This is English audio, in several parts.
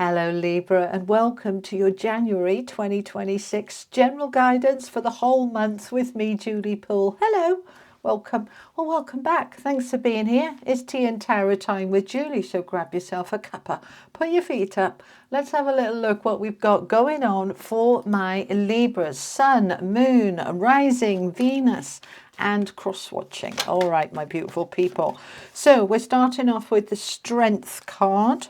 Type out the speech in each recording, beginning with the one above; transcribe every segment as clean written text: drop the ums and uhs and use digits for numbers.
Hello Libra, and welcome to your January 2026 general guidance for the whole month with me, Julie Poole. Hello, welcome, or welcome back. Thanks for being here. It's tea and tarot time with Julie, so grab yourself a cuppa, put your feet up. Let's have a little look what we've got going on for my Libras. Sun, Moon, Rising, Venus, and cross-watching. All right, my beautiful people. So we're starting off with the Strength card.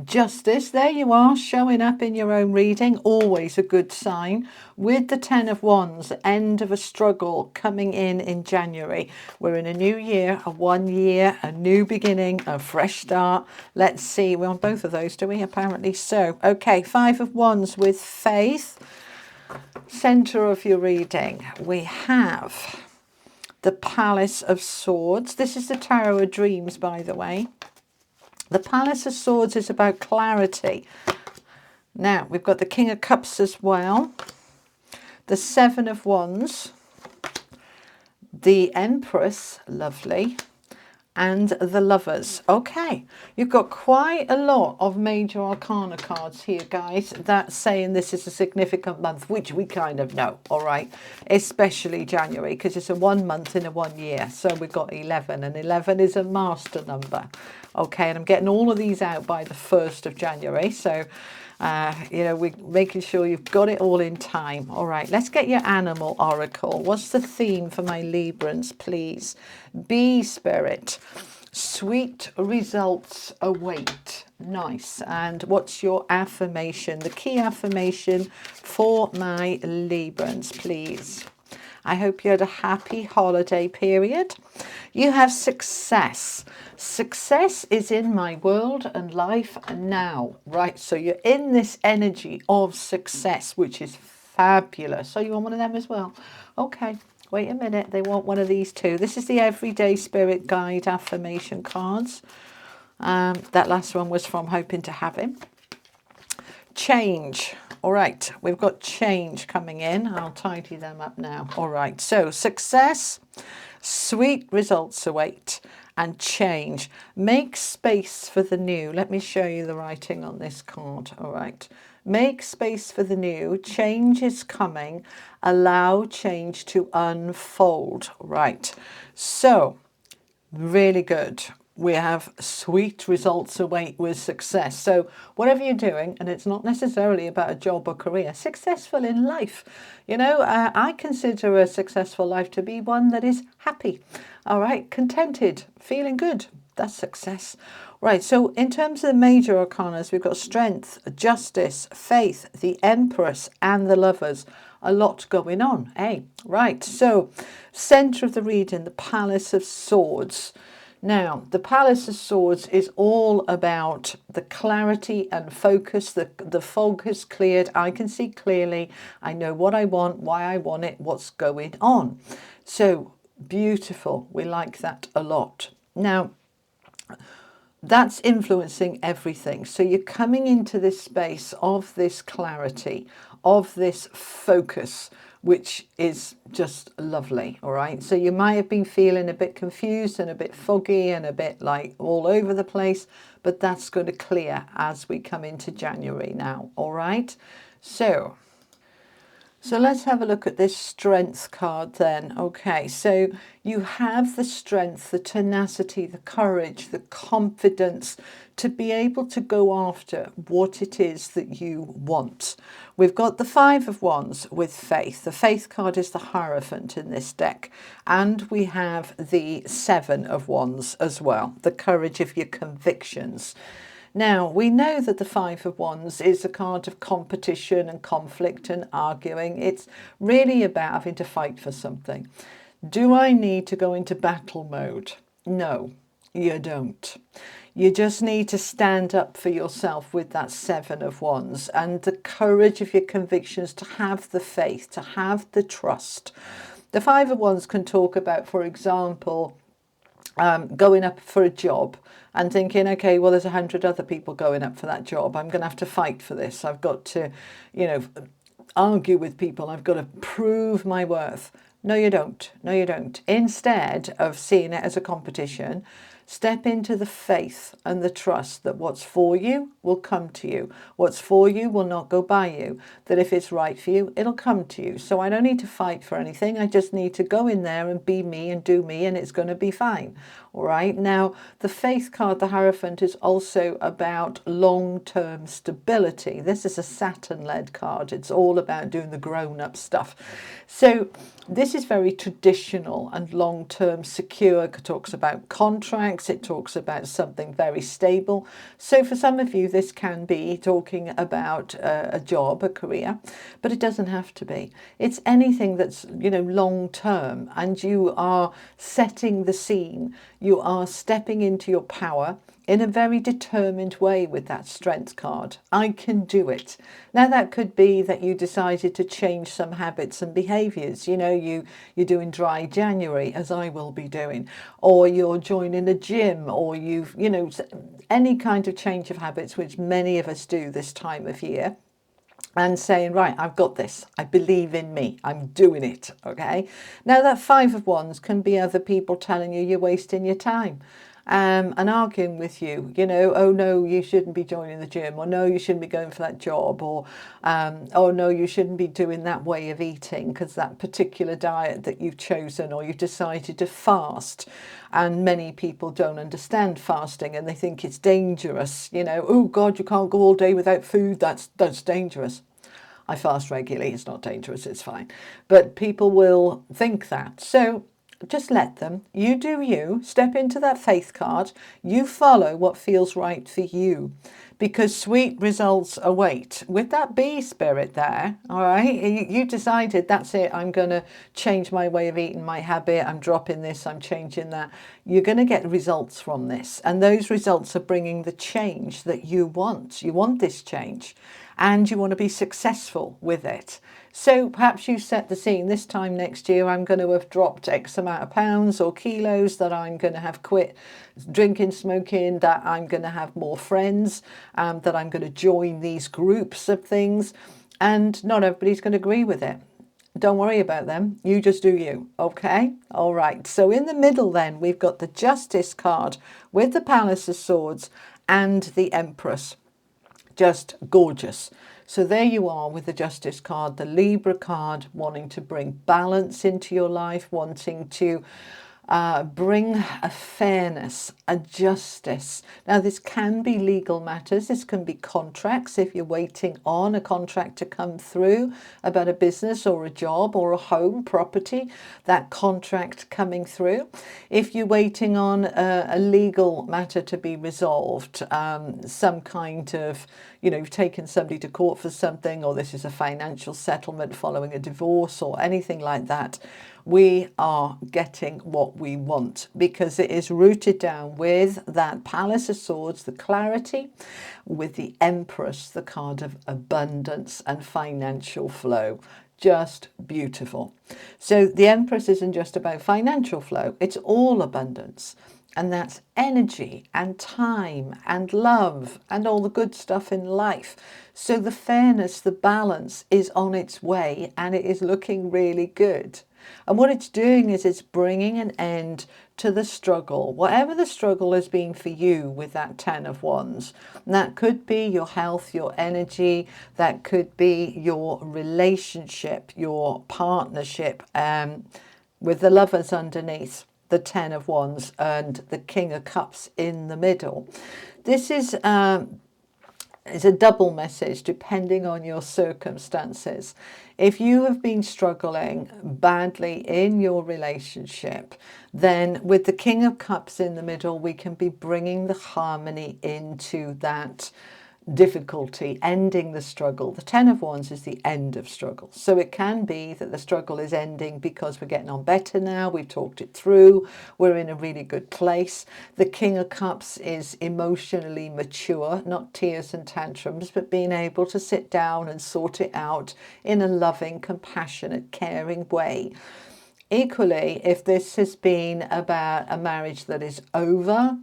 Justice, there you are, showing up in your own reading, always a good sign. With the Ten of Wands, end of a struggle coming in January. We're in a new year, a 1 year, a new beginning, a fresh start. Let's see, we're on both of those, do we? Apparently so. Okay, Five of Wands with faith. Center of your reading, we have the Palace of Swords. This is the Tarot of Dreams, by the way. The Palace of Swords is about clarity. Now, we've got the King of Cups as well. The Seven of Wands. The Empress, lovely. And the Lovers. Okay, you've got quite a lot of major arcana cards here, guys. That's saying this is a significant month, which we kind of know, all right? Especially January, because it's a 1 month in a 1 year. So we've got 11, and 11 is a master number. Okay, and I'm getting all of these out by the 1st of January. So, you know, we're making sure you've got it all in time. All right, let's get your animal oracle. What's the theme for my Librans, please? Bee spirit. Sweet results await. Nice. And what's your affirmation? The key affirmation for my Librans, please. I hope you had a happy holiday period. You have success. Success is in my world and life now, right? So you're in this energy of success, which is fabulous. So you want one of them as well? Okay, wait a minute. They want one of these too. This is the Everyday Spirit Guide affirmation cards. That last one was from Hoping to Have Him. Change. All right, we've got change coming in. I'll tidy them up now. All right, so success, sweet results await, and change. Make space for the new. Let me show you the writing on this card. All right, make space for the new. Change is coming. Allow change to unfold. Right, so really good. We have sweet results await with success. So whatever you're doing, and it's not necessarily about a job or career, successful in life. You know, I consider a successful life to be one that is happy. All right, contented, feeling good. That's success. Right, so in terms of the major arcanas, we've got strength, justice, faith, the Empress, and the Lovers. A lot going on, eh? Right, so center of the reading, the Palace of Swords. Now, the Palace of Swords is all about the clarity and focus. The fog has cleared. I can see clearly. I know what I want, why I want it, what's going on. So beautiful. We like that a lot. Now, that's influencing everything. So you're coming into this space of this clarity, of this focus, which is just lovely. All right, so you might have been feeling a bit confused and a bit foggy and a bit like all over the place, but that's going to clear as we come into January now. All right, so let's have a look at this strength card then. Okay, so you have the strength, the tenacity, the courage, the confidence to be able to go after what it is that you want. We've got the Five of Wands with faith. The faith card is the Hierophant in this deck. And we have the Seven of Wands as well, the courage of your convictions. Now, we know that the Five of Wands is a card of competition and conflict and arguing. It's really about having to fight for something. Do I need to go into battle mode? No, you don't. You just need to stand up for yourself with that Seven of Wands and the courage of your convictions, to have the faith, to have the trust. The Five of Wands can talk about, for example, going up for a job and thinking, okay, well, there's 100 other people going up for that job. I'm going to have to fight for this. I've got to, you know, argue with people. I've got to prove my worth. No, you don't. No, you don't. Instead of seeing it as a competition, Step into the faith and the trust that what's for you will come to you. What's for you will not go by you. That if it's right for you, it'll come to you. So I don't need to fight for anything. I just need to go in there and be me and do me, and it's going to be fine. All right. Now, the faith card, the Hierophant, is also about long-term stability. This is a Saturn-led card. It's all about doing the grown-up stuff. So this is very traditional and long-term secure. It talks about contracts. It talks about something very stable. So for some of you, this can be talking about a job, a career, but it doesn't have to be. It's anything that's, long-term, and you are setting the scene. You are stepping into your power in a very determined way with that Strength card. I can do it. Now, that could be that you decided to change some habits and behaviours. You're doing dry January, as I will be doing, or you're joining a gym, or any kind of change of habits, which many of us do this time of year. And saying, right, I've got this. I believe in me. I'm doing it. Okay. Now, that 5 of Wands can be other people telling you you're wasting your time. And arguing with you, oh no, you shouldn't be joining the gym, or no, you shouldn't be going for that job, or oh no, you shouldn't be doing that way of eating because that particular diet that you've chosen, or you've decided to fast. And many people don't understand fasting, and they think it's dangerous. Oh God, you can't go all day without food. That's dangerous. I fast regularly. It's not dangerous. It's fine. But people will think that. So just let them. You do you. Step into that faith card. You follow what feels right for you, because sweet results await. With that bee spirit there, all right, you decided, that's it, I'm going to change my way of eating, my habit, I'm dropping this, I'm changing that. You're going to get results from this, and those results are bringing the change that you want. You want this change, and you want to be successful with it. So perhaps you set the scene. This time next year, I'm going to have dropped X amount of pounds or kilos, that I'm going to have quit drinking, smoking, that I'm going to have more friends, that I'm going to join these groups of things. And not everybody's going to agree with it. Don't worry about them. You just do you. Okay. All right. So in the middle then, we've got the Justice card with the Palace of Swords and the Empress. Just gorgeous. So there you are with the Justice card, the Libra card, wanting to bring balance into your life, wanting to bring a fairness, a justice. Now, this can be legal matters. This can be contracts. If you're waiting on a contract to come through about a business or a job or a home, property, that contract coming through. If you're waiting on a legal matter to be resolved, some kind of, you've taken somebody to court for something, or this is a financial settlement following a divorce or anything like that, we are getting what we want, because it is rooted down with that Palace of Swords, the clarity, with the Empress, the card of abundance and financial flow. Just beautiful. So the Empress isn't just about financial flow, it's all abundance. And that's energy and time and love and all the good stuff in life. So the fairness, the balance is on its way, and it is looking really good. And what it's doing is it's bringing an end to the struggle, whatever the struggle has been for you with that 10 of Wands. And that could be your health, your energy, that could be your relationship, your partnership, with the Lovers underneath, the 10 of Wands, and the King of Cups in the middle. This is a double message depending on your circumstances. If you have been struggling badly in your relationship, then with the King of Cups in the middle, we can be bringing the harmony into that difficulty, ending the struggle. The 10 of Wands is the end of struggle. So it can be that the struggle is ending because we're getting on better now. We've talked it through. We're in a really good place. The King of Cups is emotionally mature, not tears and tantrums, but being able to sit down and sort it out in a loving, compassionate, caring way. Equally, if this has been about a marriage that is over,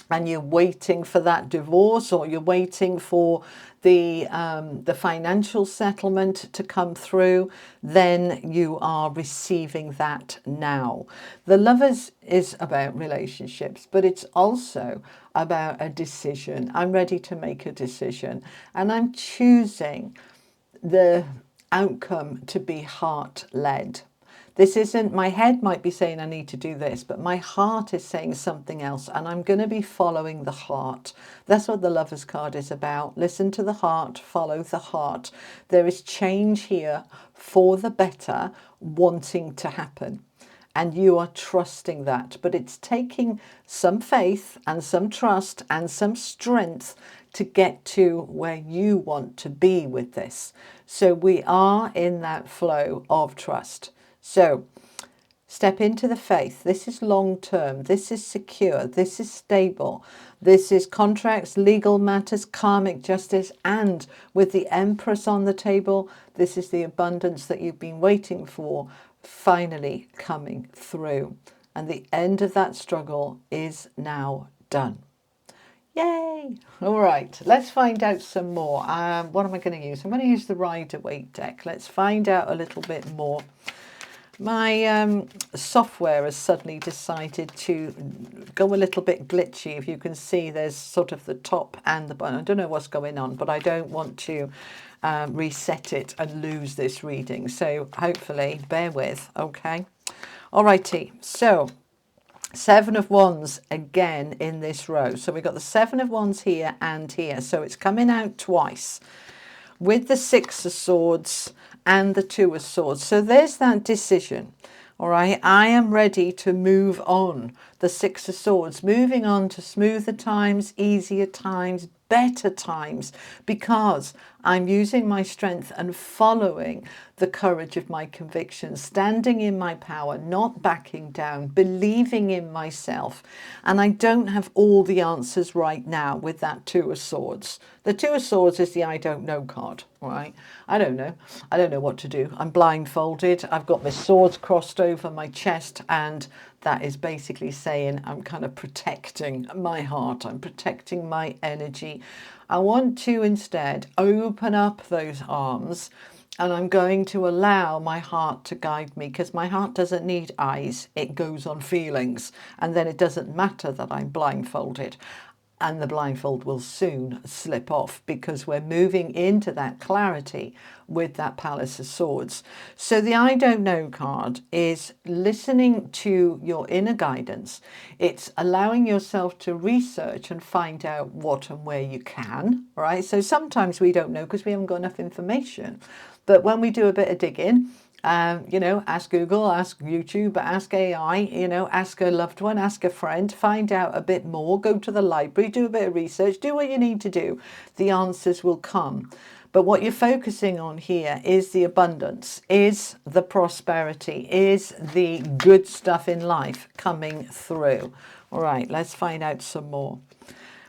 and you're waiting for that divorce, or you're waiting for the financial settlement to come through, then you are receiving that now. The Lovers is about relationships, but it's also about a decision. I'm ready to make a decision, and I'm choosing the outcome to be heart-led. This isn't, my head might be saying I need to do this, but my heart is saying something else, and I'm going to be following the heart. That's what the Lovers card is about. Listen to the heart, follow the heart. There is change here for the better wanting to happen, and you are trusting that. But it's taking some faith and some trust and some strength to get to where you want to be with this. So we are in that flow of trust. So step into the faith. This is long term. This is secure. This is stable. This is contracts, legal matters, karmic justice. And with the Empress on the table, this is the abundance that you've been waiting for finally coming through. And the end of that struggle is now done. Yay! All right, let's find out some more. What am I going to use? I'm going to use the Rider-Waite deck. Let's find out a little bit more. My software has suddenly decided to go a little bit glitchy. If you can see, there's sort of the top and the bottom. I don't know what's going on, but I don't want to reset it and lose this reading. So hopefully, bear with, okay? All righty, so Seven of Wands again in this row. So we've got the Seven of Wands here and here. So it's coming out twice with the Six of Swords and the Two of Swords. So there's that decision. All right, I am ready to move on. The Six of Swords, moving on to smoother times, easier times, better times, because I'm using my strength and following the courage of my convictions, standing in my power, not backing down, believing in myself. And I don't have all the answers right now with that Two of Swords. The Two of Swords is the I don't know card, right? I don't know. I don't know what to do. I'm blindfolded. I've got my swords crossed over my chest, and that is basically saying I'm kind of protecting my heart. I'm protecting my energy. I want to instead open up those arms, and I'm going to allow my heart to guide me, because my heart doesn't need eyes. It goes on feelings, and then it doesn't matter that I'm blindfolded. And the blindfold will soon slip off, because we're moving into that clarity with that Palace of Swords. So the I don't know card is listening to your inner guidance. It's allowing yourself to research and find out what and where you can, right? So sometimes we don't know because we haven't got enough information. But when we do a bit of digging, you know, ask Google, ask YouTube, ask AI, you know, ask a loved one, ask a friend, find out a bit more, go to the library, do a bit of research, do what you need to do. The answers will come. But what you're focusing on here is the abundance, is the prosperity, is the good stuff in life coming through. All right, let's find out some more.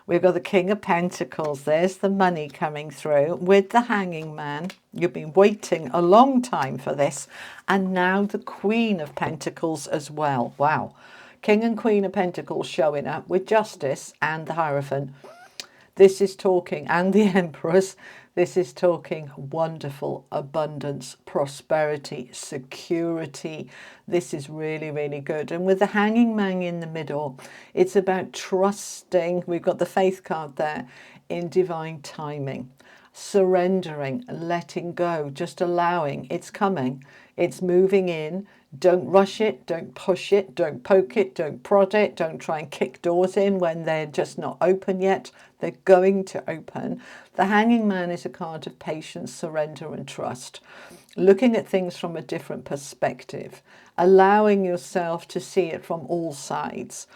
We've got the King of Pentacles. There's the money coming through with the Hanging Man. You've been waiting a long time for this. And now the Queen of Pentacles as well. Wow. King and Queen of Pentacles showing up with Justice and the Hierophant. This is talking, and the Empress, this is talking wonderful abundance, prosperity, security. This is really, really good. And with the Hanging Man in the middle, it's about trusting, we've got the Faith card there, in divine timing. Surrendering, letting go, just allowing. It's coming, it's moving in. Don't rush it, don't push it, don't poke it, don't prod it, don't try and kick doors in when they're just not open yet. They're going to open. The Hanging Man is a card of patience, surrender and trust. Looking at things from a different perspective, allowing yourself to see it from all sides.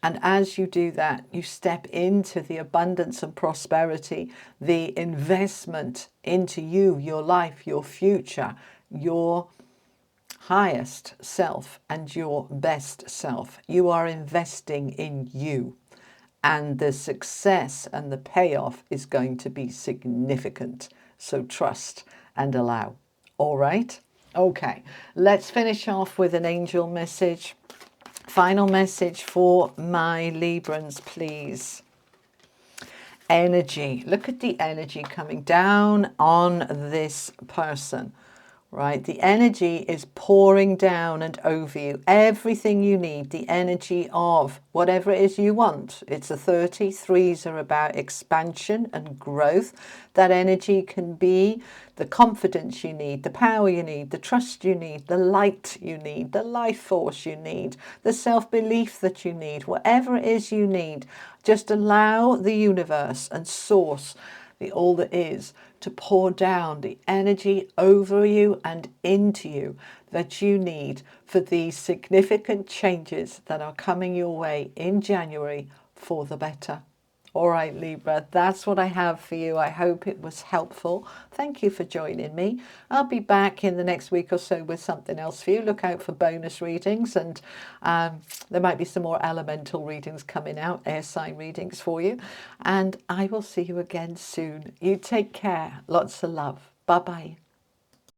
And as you do that, you step into the abundance and prosperity, the investment into you, your life, your future, your highest self and your best self. You are investing in you, and the success and the payoff is going to be significant. So trust and allow. All right. Okay, let's finish off with an angel message. Final message for my Librans, please. Energy. Look at the energy coming down on this person. Right, the energy is pouring down and over you. Everything you need, the energy of whatever it is you want. It's a 30. Threes are about expansion and growth. That energy can be the confidence you need, the power you need, the trust you need, the light you need, the life force you need, the self-belief that you need, whatever it is you need. Just allow the universe and source, the all that is, to pour down the energy over you and into you that you need for these significant changes that are coming your way in January for the better. All right, Libra, that's what I have for you. I hope it was helpful. Thank you for joining me. I'll be back in the next week or so with something else for you. Look out for bonus readings, and there might be some more elemental readings coming out, air sign readings for you. And I will see you again soon. You take care. Lots of love. Bye-bye.